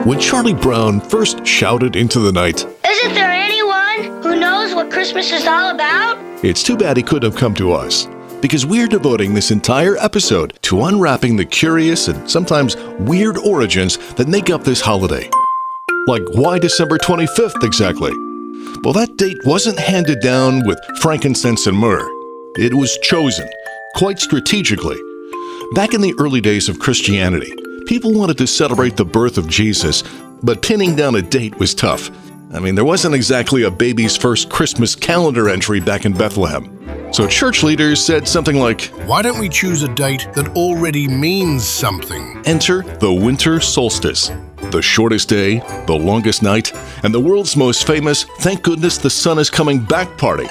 When Charlie Brown first shouted into the night, "Isn't there anyone who knows what Christmas is all about?" it's too bad he couldn't have come to us, because we're devoting this entire episode to unwrapping the curious and sometimes weird origins that make up this holiday. Like, why December 25th exactly? Well, that date wasn't handed down with frankincense and myrrh. It was chosen, quite strategically. Back in the early days of Christianity, people wanted to celebrate the birth of Jesus, but pinning down a date was tough. I mean, there wasn't exactly a baby's first Christmas calendar entry back in Bethlehem. So church leaders said something like, "Why don't we choose a date that already means something?" Enter the winter solstice, the shortest day, the longest night, and the world's most famous "Thank Goodness the Sun is Coming Back" party.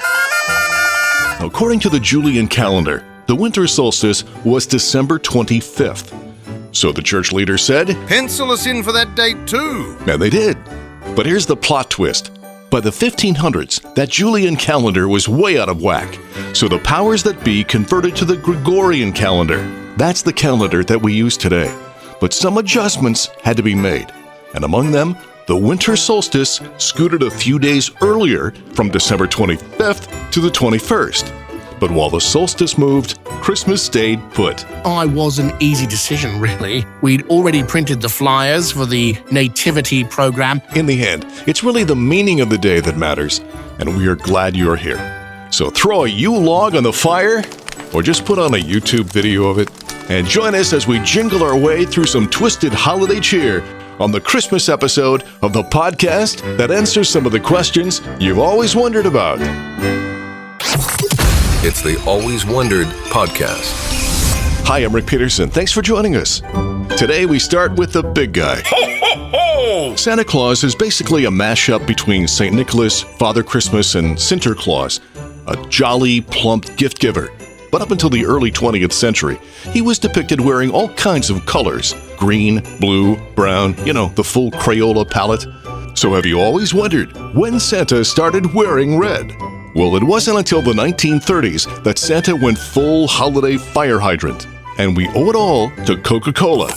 According to the Julian calendar, the winter solstice was December 25th. So the church leader said, "Pencil us in for that date too." And they did. But here's the plot twist. By the 1500s, that Julian calendar was way out of whack. So the powers that be converted to the Gregorian calendar. That's the calendar that we use today. But some adjustments had to be made. And among them, the winter solstice scooted a few days earlier from December 25th to the 21st. But while the solstice moved, Christmas stayed put. It was an easy decision, really. We'd already printed the flyers for the nativity program. In the end, it's really the meaning of the day that matters, and we are glad you're here. So throw a Yule log on the fire, or just put on a YouTube video of it, and join us as we jingle our way through some twisted holiday cheer on the Christmas episode of the podcast that answers some of the questions you've always wondered about. It's the Always Wondered podcast. Hi, I'm Rick Peterson. Thanks for joining us. Today we start with the big guy. Santa Claus is basically a mashup between St. Nicholas, Father Christmas, and Sinterklaas, a jolly, plump gift giver. But up until the early 20th century, he was depicted wearing all kinds of colors: green, blue, brown, the full Crayola palette. So have you always wondered when Santa started wearing red? Well, it wasn't until the 1930s that Santa went full holiday fire hydrant. And we owe it all to Coca-Cola.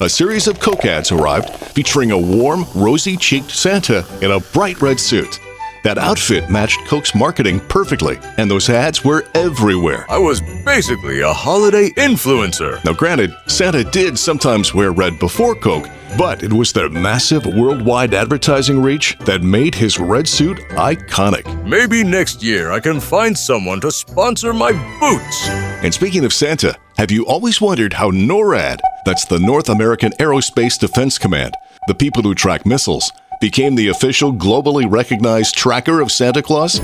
A series of Coke ads arrived featuring a warm, rosy-cheeked Santa in a bright red suit. That outfit matched Coke's marketing perfectly, and those ads were everywhere. I was basically a holiday influencer. Now granted, Santa did sometimes wear red before Coke, but it was their massive worldwide advertising reach that made his red suit iconic. Maybe next year I can find someone to sponsor my boots. And speaking of Santa, have you always wondered how NORAD, that's the North American Aerospace Defense Command, the people who track missiles, became the official globally recognized tracker of Santa Claus?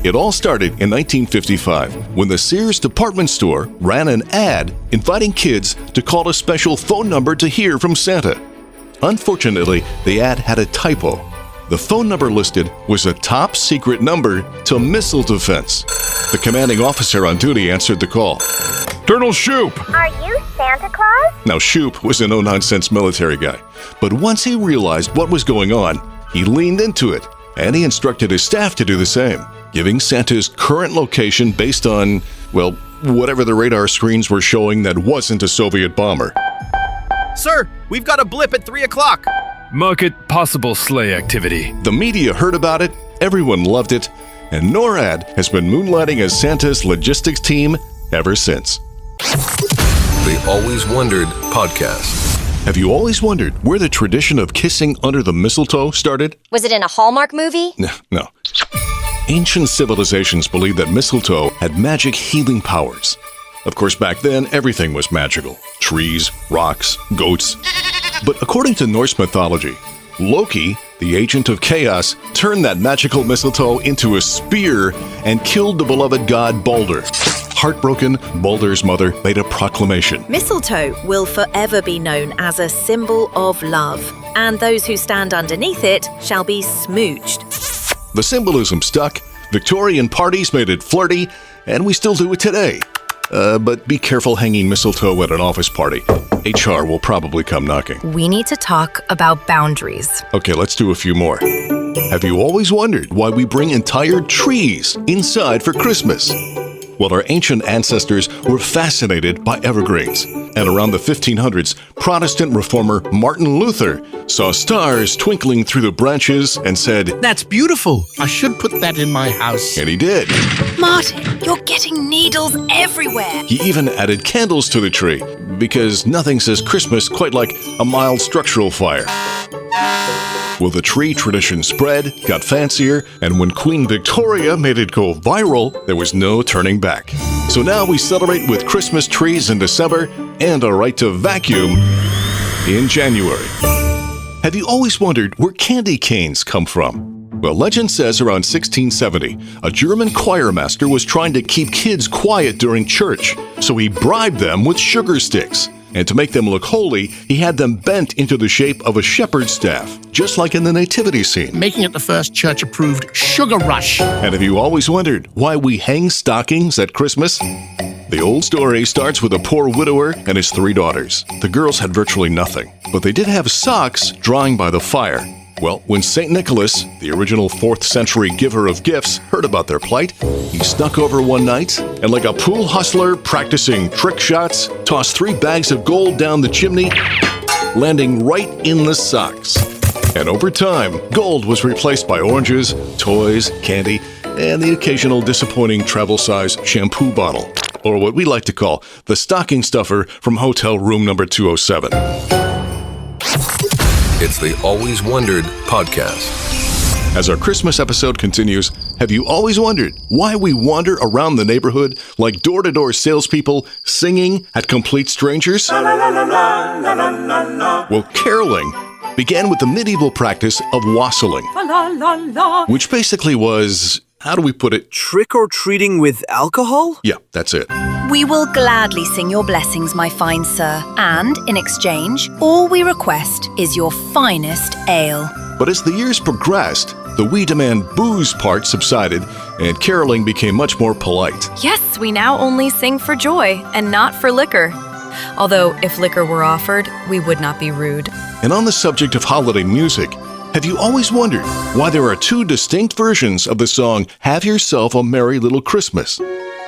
It all started in 1955 when the Sears department store ran an ad inviting kids to call a special phone number to hear from Santa. Unfortunately, the ad had a typo. The phone number listed was a top secret number to missile defense. The commanding officer on duty answered the call. "Colonel Shoup." "Are you Santa Claus?" Now, Shoup was a no-nonsense military guy, but once he realized what was going on, he leaned into it, and he instructed his staff to do the same, giving Santa's current location based on, whatever the radar screens were showing that wasn't a Soviet bomber. "Sir, we've got a blip at 3 o'clock. Mark it possible sleigh activity." The media heard about it, everyone loved it, and NORAD has been moonlighting as Santa's logistics team ever since. The Always Wondered podcast. Have you always wondered where the tradition of kissing under the mistletoe started? Was it in a Hallmark movie? No. Ancient civilizations believed that mistletoe had magic healing powers. Of course, back then, everything was magical. Trees, rocks, goats. But according to Norse mythology, Loki, the agent of chaos, turned that magical mistletoe into a spear and killed the beloved god Balder. Heartbroken, Balder's mother made a proclamation. Mistletoe will forever be known as a symbol of love, and those who stand underneath it shall be smooched. The symbolism stuck, Victorian parties made it flirty, and we still do it today. But be careful hanging mistletoe at an office party. HR will probably come knocking. We need to talk about boundaries. Okay, let's do a few more. Have you always wondered why we bring entire trees inside for Christmas? Well, our ancient ancestors were fascinated by evergreens. And around the 1500s, Protestant reformer Martin Luther saw stars twinkling through the branches and said, That's beautiful. I should put that in my house. and he did. Martin, you're getting needles everywhere. He even added candles to the tree, because nothing says Christmas quite like a mild structural fire. Well, the tree tradition spread, got fancier, and when Queen Victoria made it go viral, there was no turning back. So now we celebrate with Christmas trees in December and a right to vacuum in January. Have you always wondered where candy canes come from? Well, legend says around 1670, a German choir master was trying to keep kids quiet during church, so he bribed them with sugar sticks. And to make them look holy, he had them bent into the shape of a shepherd's staff, just like in the nativity scene. Making it the first church-approved sugar rush. And have you always wondered why we hang stockings at Christmas? The old story starts with a poor widower and his 3 daughters. The girls had virtually nothing, but they did have socks drying by the fire. Well, when St. Nicholas, the original 4th century giver of gifts, heard about their plight, he snuck over one night and, like a pool hustler practicing trick shots, tossed 3 bags of gold down the chimney, landing right in the socks. And over time, gold was replaced by oranges, toys, candy, and the occasional disappointing travel-size shampoo bottle, or what we like to call the stocking stuffer from hotel room number 207. It's the Always Wondered podcast. As our Christmas episode continues, have you always wondered why we wander around the neighborhood like door-to-door salespeople singing at complete strangers? Well, caroling began with the medieval practice of wassailing, which basically was, how do we put it? Trick-or-treating with alcohol? Yeah, that's it. We will gladly sing your blessings, my fine sir, and in exchange, all we request is your finest ale. But as the years progressed, the we demand booze part subsided and caroling became much more polite. Yes, we now only sing for joy and not for liquor. Although, if liquor were offered, we would not be rude. And on the subject of holiday music, have you always wondered why there are 2 distinct versions of the song Have Yourself a Merry Little Christmas?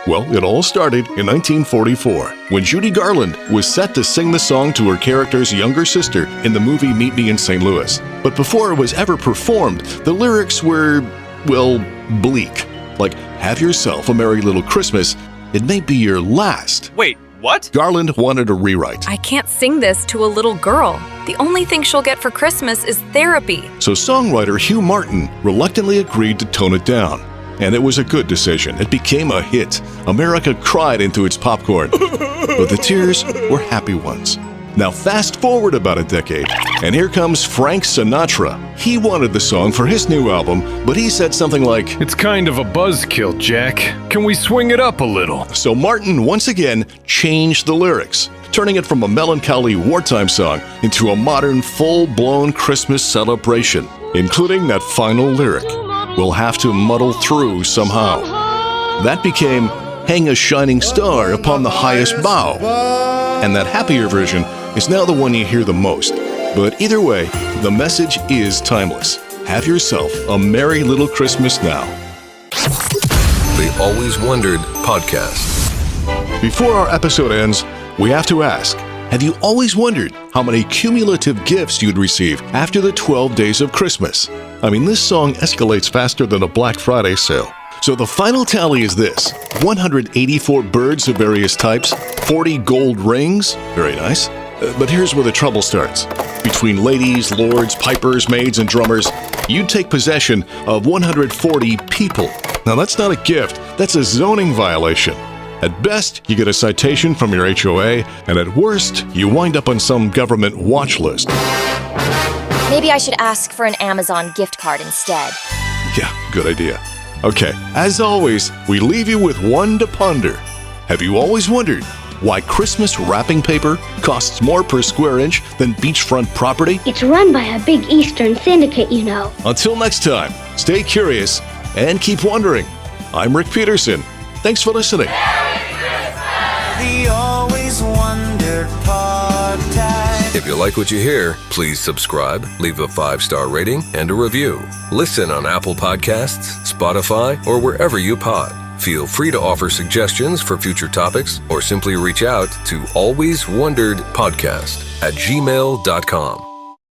Well, it all started in 1944, when Judy Garland was set to sing the song to her character's younger sister in the movie Meet Me in St. Louis. But before it was ever performed, the lyrics were, well, bleak. Like, have yourself a merry little Christmas, it may be your last. Wait, what? Garland wanted a rewrite. I can't sing this to a little girl. The only thing she'll get for Christmas is therapy. So songwriter Hugh Martin reluctantly agreed to tone it down. And it was a good decision. It became a hit. America cried into its popcorn. But the tears were happy ones. Now fast forward about a decade, and here comes Frank Sinatra. He wanted the song for his new album, but he said something like, It's kind of a buzzkill, Jack. Can we swing it up a little? So Martin once again changed the lyrics, turning it from a melancholy wartime song into a modern, full-blown Christmas celebration, including that final lyric, we'll have to muddle through somehow. That became Hang a Shining Star Upon the Highest Bough. And that happier version is now the one you hear the most. But either way, the message is timeless. Have yourself a merry little Christmas now. The Always Wondered podcast. Before our episode ends, we have to ask, have you always wondered how many cumulative gifts you'd receive after the 12 days of Christmas? I mean, this song escalates faster than a Black Friday sale. So the final tally is this: 184 birds of various types, 40 gold rings, very nice. But here's where the trouble starts. Between ladies, lords, pipers, maids, and drummers, you'd take possession of 140 people. Now that's not a gift, that's a zoning violation. At best, you get a citation from your HOA, and at worst, you wind up on some government watch list. Maybe I should ask for an Amazon gift card instead. Yeah, good idea. Okay, as always, we leave you with one to ponder. Have you always wondered why Christmas wrapping paper costs more per square inch than beachfront property? It's run by a big Eastern syndicate, you know. Until next time, stay curious and keep wondering. I'm Rick Peterson. Thanks for listening. The Always Wondered podcast. If you like what you hear, please subscribe, leave a 5-star rating, and a review. Listen on Apple Podcasts, Spotify, or wherever you pod. Feel free to offer suggestions for future topics or simply reach out to alwayswonderedpodcast@gmail.com.